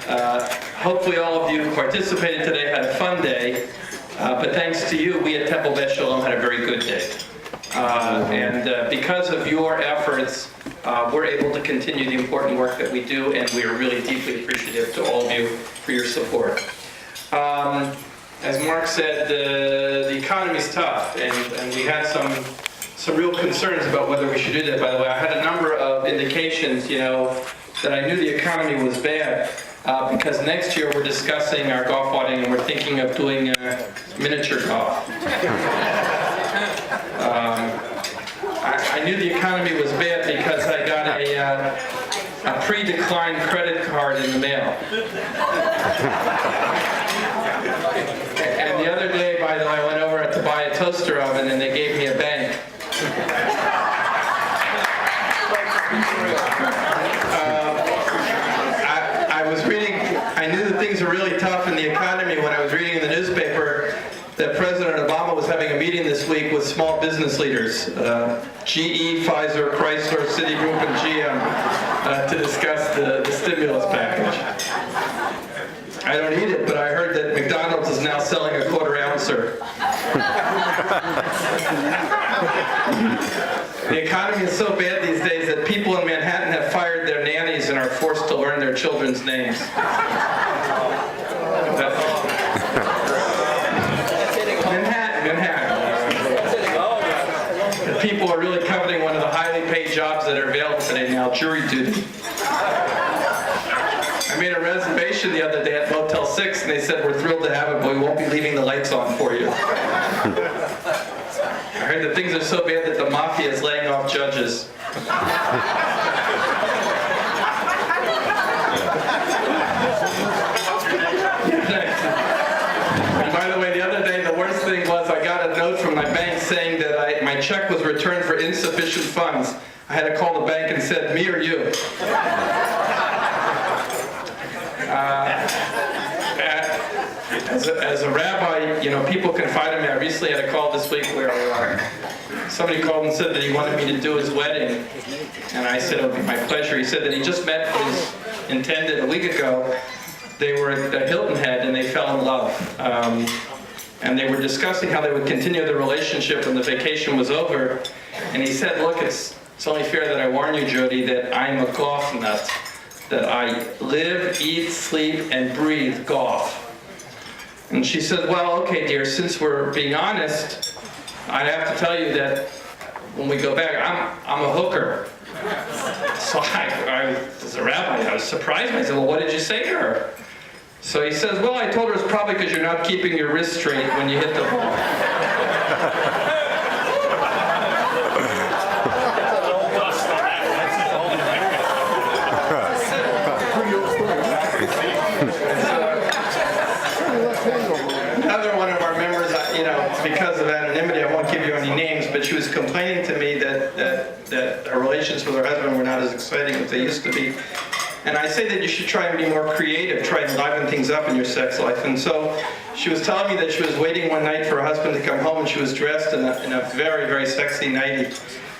Hopefully all of you who participated today had a fun day, but thanks to you, we at Beth Shalom had a very good day. And because of your efforts, we're able to continue the important work that we do, and we are really deeply appreciative to all of you for your support. As Mark said, the economy's tough, and we had some real concerns about whether we should do that. By the way, I had a number of indications, that I knew the economy was bad, because next year we're discussing our golf outing, and we're thinking of doing miniature golf. I knew the economy was bad because I got a pre-declined credit card in the mail. And the other day, by the way, I went over to buy a toaster oven, and they gave me a bank. I was reading, I knew that things were really tough in the economy when I was reading in the newspaper that President Obama was having a meeting this week with small business leaders, GE, Pfizer, Chrysler, Citigroup, and GM, to discuss the stimulus package. I don't eat it, but I heard that McDonald's is now selling a quarter ouncer. The economy is so bad these days that people in Manhattan have fired their nannies and are forced to learn their children's names. People are really coveting one of the highly paid jobs that are available today now, jury duty. I made a reservation the other day at Motel 6, and they said, we're thrilled to have it, but we won't be leaving the lights on for you. I heard that things are so bad that the mafia is laying off judges. And by the way, the other day, the worst thing was I got a note from my bank saying that my check was returned for insufficient funds. I had to call the bank and said, me or you? As a rabbi, people confide in me. I recently had a call this week where somebody called and said that he wanted me to do his wedding. And I said, it would be my pleasure. He said that he just met his intended a week ago. They were at Hilton Head and they fell in love. And they were discussing how they would continue the relationship when the vacation was over. And he said, look, it's only fair that I warn you, Jody, that I'm a golf nut. That I live, eat, sleep, and breathe golf. And she said, well, okay, dear, since we're being honest, I'd have to tell you that when we go back, I'm a hooker. So I, as a rabbi, I was surprised. I said, well, what did you say to her? So he says, well, I told her it's probably because you're not keeping your wrist straight when you hit the ball. Another one of our members, because of anonymity, I won't give you any names, but she was complaining to me that her relations with her husband were not as exciting as they used to be. And I say that you should try and be more creative, try and liven things up in your sex life. And so she was telling me that she was waiting one night for her husband to come home, and she was dressed in a very, very sexy nightie.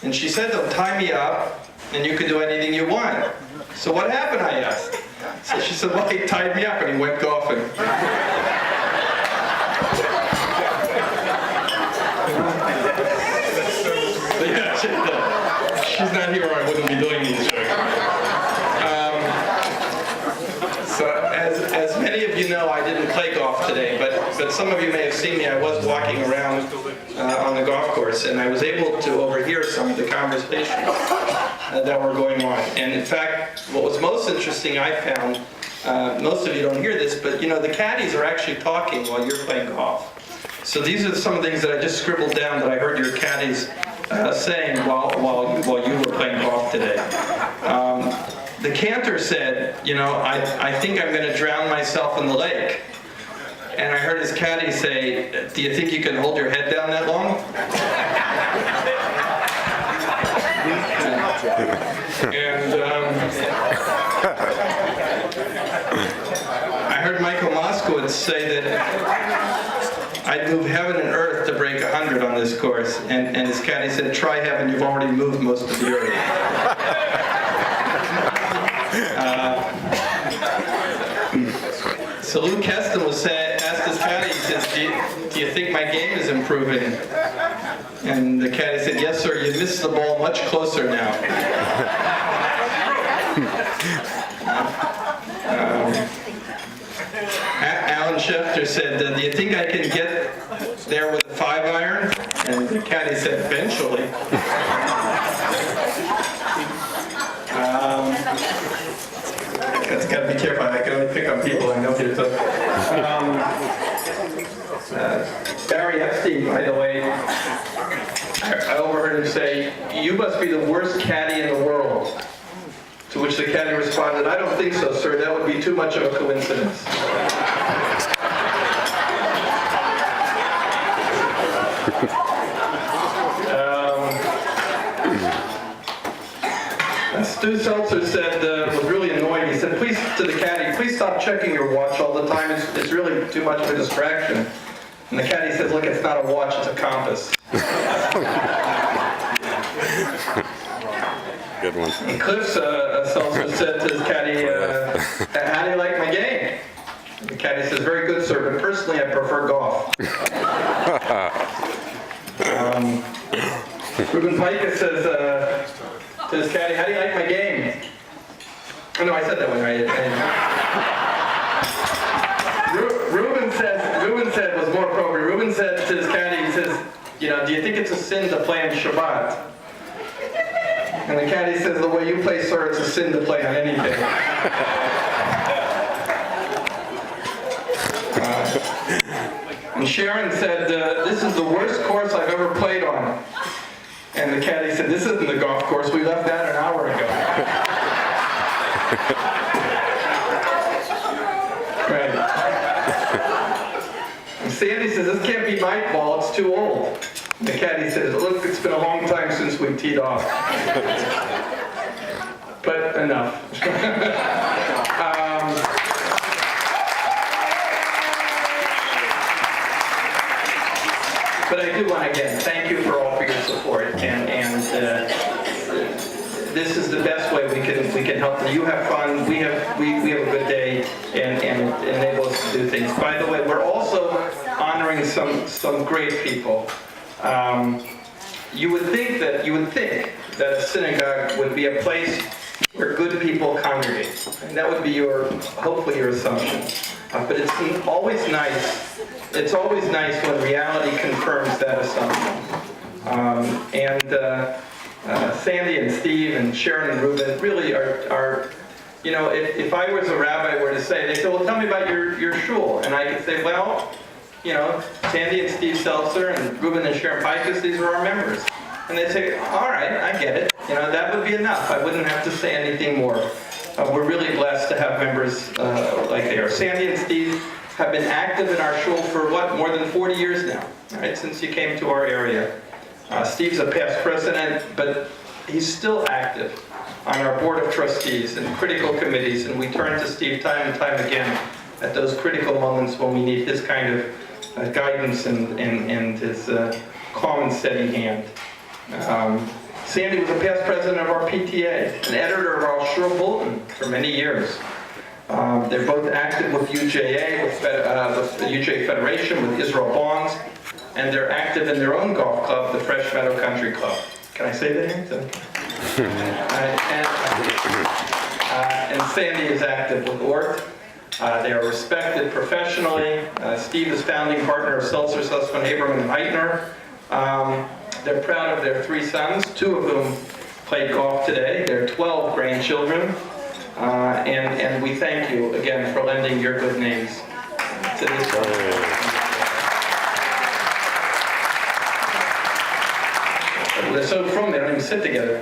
And she said, they'll tie me up, and you can do anything you want. So what happened, I asked. So she said, well, he tied me up, and he went golfing. She's not here or I wouldn't be doing these shows. So as many of you know, I didn't play golf today, but some of you may have seen me. I was walking around on the golf course, and I was able to overhear some of the conversations that were going on. And in fact, what was most interesting I found, most of you don't hear this, but the caddies are actually talking while you're playing golf. So these are some of the things that I just scribbled down that I heard your caddies saying while you were playing golf today. The cantor said, I think I'm going to drown myself in the lake. And I heard his caddy say, do you think you can hold your head down that long? And I heard Michael Moskowitz say that I'd move heaven and earth to break 100 on this course. And his caddy said, try heaven, you've already moved most of the earth. So Lou Keston asked his caddy, he says, do you think my game is improving? And the caddy said, yes, sir, you missed the ball much closer now. Alan Schefter said, do you think I can get there with a 5-iron? And the caddy said, eventually. That's got to be careful. I can only pick on people I know here. So, Barry Epstein, by the way, I overheard him say, you must be the worst caddy in the world. To which the caddy responded, I don't think so, sir. That would be too much of a coincidence. Stu Seltzer said, was really annoyed. He said, please, to the caddy, please stop checking your watch all the time. It's really too much of a distraction. And the caddy says, look, it's not a watch, it's a compass. Good one. And Cliff Seltzer said to his caddy, how do you like my game? And the caddy says, very good, sir, but personally I prefer golf. Ruben Pikus says to his caddy, how do you like my game? Oh, no, I said that one right. Ruben said was more appropriate. Ruben said to his caddy, he says, do you think it's a sin to play on Shabbat? And the caddy says, the way you play, sir, it's a sin to play on anything. And Sharon said, this is the worst course I've ever played on. And the caddy said, this isn't the golf course. We left that an hour ago. Right. And Sandy says, this can't be my ball. It's too old. And the caddy says, look, it's been a long time since we teed off. But enough. But I do want to, again, thank you for all for your support, and this is the best way we can help you. You have fun, we have a good day, and enable us to do things. By the way, we're also honoring some great people. You would think that a synagogue would be a place where good people congregate, and that would be hopefully your assumption. But it's always nice. It's always nice when reality confirms that assumption. Sandy and Steve and Sharon and Ruben really are if I was a rabbi were to say, they said, well, tell me about your shul. And I could say, well, Sandy and Steve Seltzer and Ruben and Sharon Pikus, these are our members. And they'd say, all right, I get it. That would be enough. I wouldn't have to say anything more. We're really blessed to have members like they are. Sandy and Steve have been active in our shul for more than 40 years now, right? Since you came to our area. Steve's a past president, but he's still active on our board of trustees and critical committees, and we turn to Steve time and time again at those critical moments when we need his kind of guidance and his calm and steady hand. Sandy was a past president of our PTA, an editor of our shul bulletin for many years. They're both active with UJA, with the UJA Federation, with Israel Bonds, and they're active in their own golf club, the Fresh Meadow Country Club. Can I say that here? And Sandy is active with ORT. They are respected professionally. Steve is founding partner of Seltzer, Sussman, Haberman, and Heitner. They're proud of their 3 sons, 2 of whom played golf today. There are 12 grandchildren. And we thank you again for lending your good names to this one. They're so from they don't even sit together.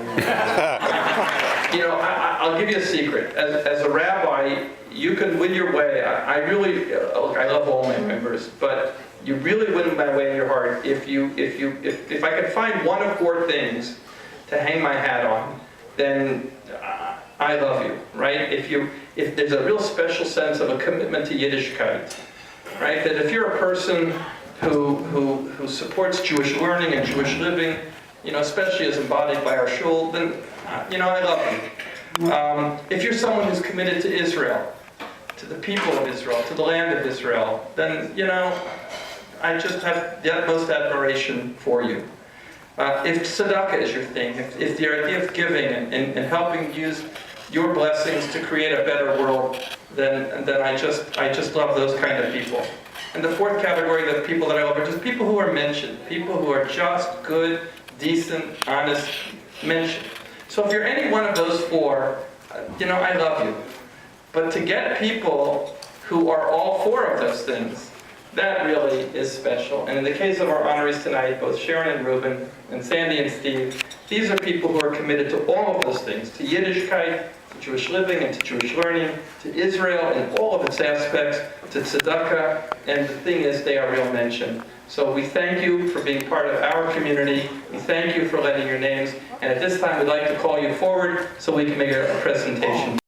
I'll give you a secret. As a rabbi, you can win your way. I really, look, I love all my members, but you really win my way in your heart if I can find 1 of 4 things to hang my hat on, then I love you, right? If there's a real special sense of a commitment to Yiddishkeit, right? That if you're a person who supports Jewish learning and Jewish living, especially as embodied by our shul, then I love you. If you're someone who's committed to Israel, to the people of Israel, to the land of Israel, then, I just have the utmost admiration for you. If tzedakah is your thing, if the idea of giving and helping use your blessings to create a better world, then I just love those kind of people. And the fourth category of people that I love are just people who are mentioned, people who are just good, decent, honest, mentioned. So if you're any one of those four, I love you. But to get people who are all four of those things, that really is special. And in the case of our honorees tonight, both Sharon and Reuben, and Sandy and Steve, these are people who are committed to all of those things, to Yiddishkeit, to Jewish living and to Jewish learning, to Israel in all of its aspects, to tzedakah, and the thing is, they are real mention. So we thank you for being part of our community. We thank you for letting your names. And at this time, we'd like to call you forward so we can make a presentation.